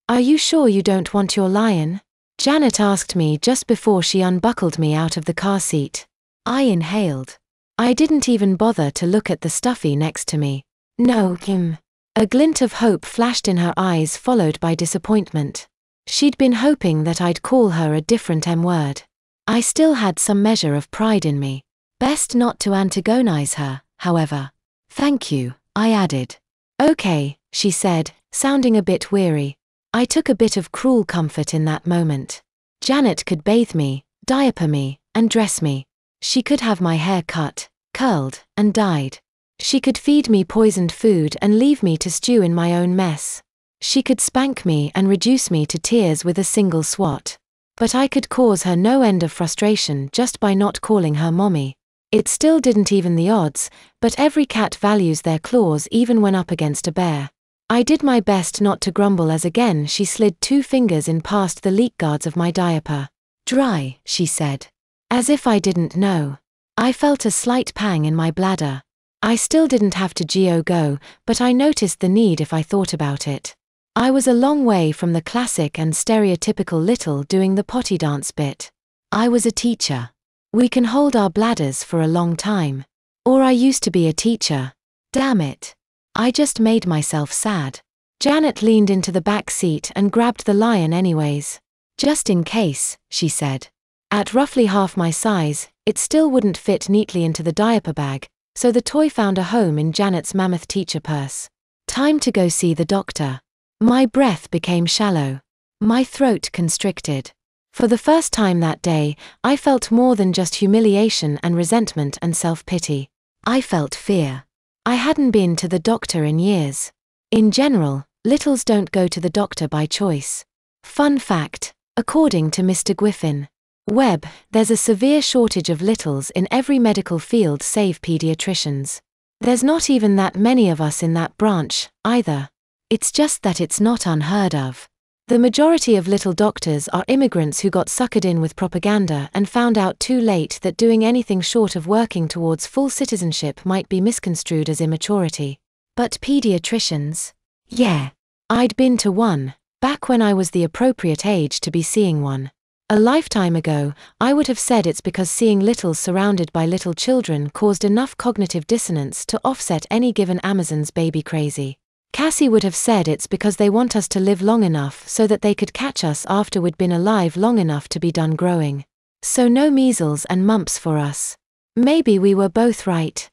Are you sure you don't want your lion? Janet asked me just before she unbuckled me out of the car seat. I inhaled. I didn't even bother to look at the stuffy next to me. No, Kim. A glint of hope flashed in her eyes, followed by disappointment. She'd been hoping that I'd call her a different M-word. I still had some measure of pride in me. Best not to antagonize her, however. Thank you, I added. Okay, she said, sounding a bit weary. I took a bit of cruel comfort in that moment. Janet could bathe me, diaper me, and dress me. She could have my hair cut, curled, and dyed. She could feed me poisoned food and leave me to stew in my own mess. She could spank me and reduce me to tears with a single swat. But I could cause her no end of frustration just by not calling her mommy. It still didn't even the odds, but every cat values their claws even when up against a bear. I did my best not to grumble as again she slid 2 fingers in past the leak guards of my diaper. Dry, she said. As if I didn't know. I felt a slight pang in my bladder. I still didn't have to go, but I noticed the need if I thought about it. I was a long way from the classic and stereotypical little doing the potty dance bit. I was a teacher. We can hold our bladders for a long time. Or I used to be a teacher. Damn it. I just made myself sad. Janet leaned into the back seat and grabbed the lion anyways. Just in case, she said. At roughly half my size, it still wouldn't fit neatly into the diaper bag, so the toy found a home in Janet's mammoth teacher purse. Time to go see the doctor. My breath became shallow. My throat constricted. For the first time that day, I felt more than just humiliation and resentment and self-pity. I felt fear. I hadn't been to the doctor in years. In general, littles don't go to the doctor by choice. Fun fact, according to Mr. Griffin Webb, there's a severe shortage of littles in every medical field save pediatricians. There's not even that many of us in that branch, either. It's just that it's not unheard of. The majority of little doctors are immigrants who got suckered in with propaganda and found out too late that doing anything short of working towards full citizenship might be misconstrued as immaturity. But pediatricians? Yeah. I'd been to one, back when I was the appropriate age to be seeing one. A lifetime ago, I would have said it's because seeing littles surrounded by little children caused enough cognitive dissonance to offset any given Amazon's baby crazy. Cassie would have said it's because they want us to live long enough so that they could catch us after we'd been alive long enough to be done growing. So no measles and mumps for us. Maybe we were both right.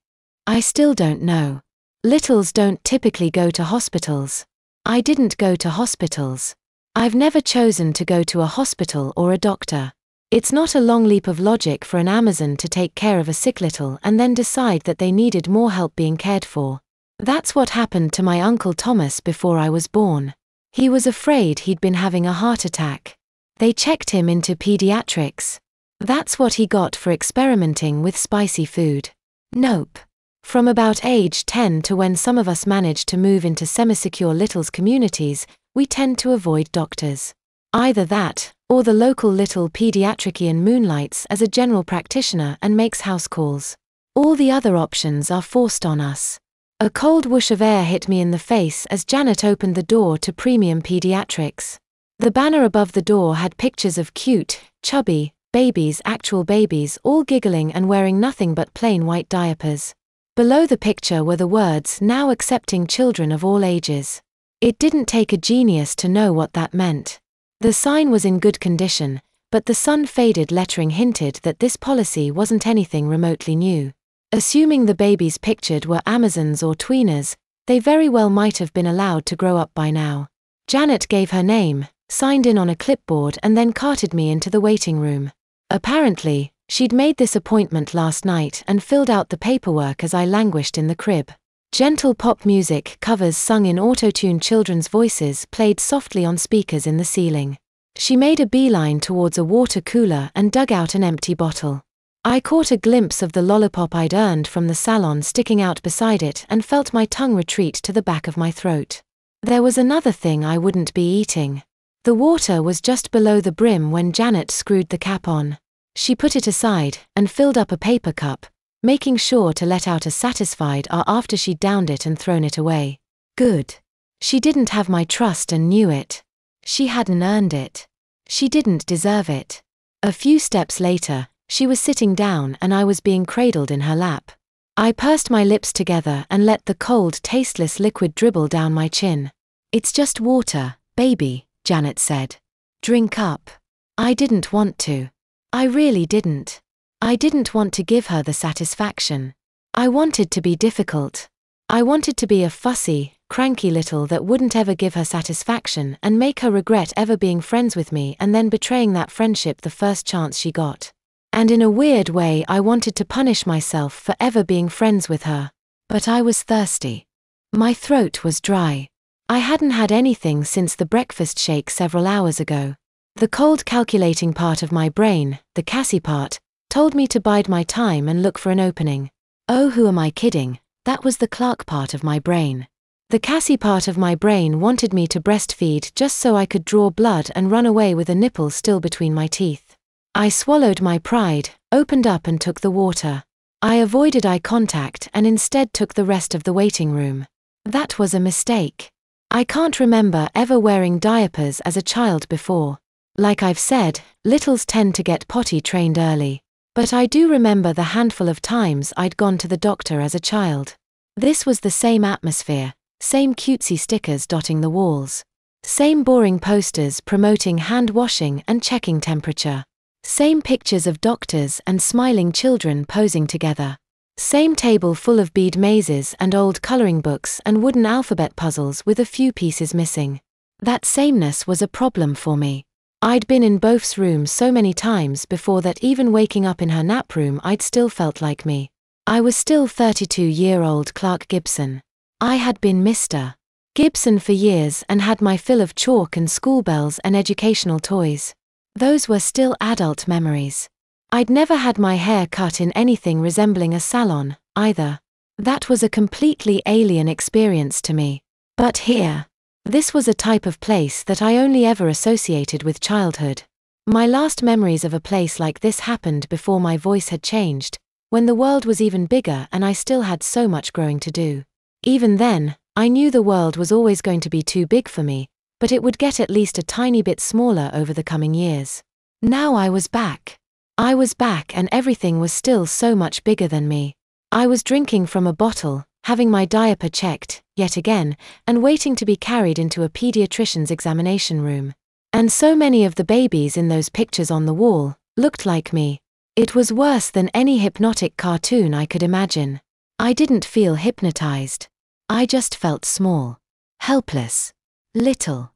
I still don't know. Littles don't typically go to hospitals. I didn't go to hospitals. I've never chosen to go to a hospital or a doctor. It's not a long leap of logic for an Amazon to take care of a sick little and then decide that they needed more help being cared for. That's what happened to my Uncle Thomas before I was born. He was afraid he'd been having a heart attack. They checked him into pediatrics. That's what he got for experimenting with spicy food. Nope. From about age 10 to when some of us managed to move into semi-secure littles communities, we tend to avoid doctors. Either that, or the local little pediatrician moonlights as a general practitioner and makes house calls. All the other options are forced on us. A cold whoosh of air hit me in the face as Janet opened the door to Premium Pediatrics. The banner above the door had pictures of cute, chubby, babies, actual babies, all giggling and wearing nothing but plain white diapers. Below the picture were the words, "Now accepting children of all ages." It didn't take a genius to know what that meant. The sign was in good condition, but the sun-faded lettering hinted that this policy wasn't anything remotely new. Assuming the babies pictured were Amazons or tweeners, they very well might have been allowed to grow up by now. Janet gave her name, signed in on a clipboard and then carted me into the waiting room. Apparently, she'd made this appointment last night and filled out the paperwork as I languished in the crib. Gentle pop music covers sung in auto-tuned children's voices played softly on speakers in the ceiling. She made a beeline towards a water cooler and dug out an empty bottle. I caught a glimpse of the lollipop I'd earned from the salon sticking out beside it and felt my tongue retreat to the back of my throat. There was another thing I wouldn't be eating. The water was just below the brim when Janet screwed the cap on. She put it aside and filled up a paper cup, making sure to let out a satisfied ah after she'd downed it and thrown it away. Good. She didn't have my trust and knew it. She hadn't earned it. She didn't deserve it. A few steps later, she was sitting down and I was being cradled in her lap. I pursed my lips together and let the cold, tasteless liquid dribble down my chin. "It's just water, baby," Janet said. "Drink up." I didn't want to. I really didn't. I didn't want to give her the satisfaction. I wanted to be difficult. I wanted to be a fussy, cranky little that wouldn't ever give her satisfaction and make her regret ever being friends with me and then betraying that friendship the first chance she got. And in a weird way I wanted to punish myself for ever being friends with her. But I was thirsty. My throat was dry. I hadn't had anything since the breakfast shake several hours ago. The cold calculating part of my brain, the Cassie part, told me to bide my time and look for an opening. Oh, who am I kidding? That was the Clark part of my brain. The Cassie part of my brain wanted me to breastfeed just so I could draw blood and run away with a nipple still between my teeth. I swallowed my pride, opened up and took the water. I avoided eye contact and instead took the rest of the waiting room. That was a mistake. I can't remember ever wearing diapers as a child before. Like I've said, littles tend to get potty trained early. But I do remember the handful of times I'd gone to the doctor as a child. This was the same atmosphere, same cutesy stickers dotting the walls. Same boring posters promoting hand washing and checking temperature. Same pictures of doctors and smiling children posing together. Same table full of bead mazes and old coloring books and wooden alphabet puzzles with a few pieces missing. That sameness was a problem for me. I'd been in both's rooms so many times before that even waking up in her nap room I'd still felt like me. I was still 32-year-old Clark Gibson. I had been Mr. Gibson for years and had my fill of chalk and school bells and educational toys. Those were still adult memories. I'd never had my hair cut in anything resembling a salon, either. That was a completely alien experience to me. But here. This was a type of place that I only ever associated with childhood. My last memories of a place like this happened before my voice had changed, when the world was even bigger and I still had so much growing to do. Even then, I knew the world was always going to be too big for me, but it would get at least a tiny bit smaller over the coming years. Now I was back. I was back and everything was still so much bigger than me. I was drinking from a bottle, having my diaper checked, yet again, and waiting to be carried into a pediatrician's examination room. And so many of the babies in those pictures on the wall looked like me. It was worse than any hypnotic cartoon I could imagine. I didn't feel hypnotized. I just felt small. Helpless. Little.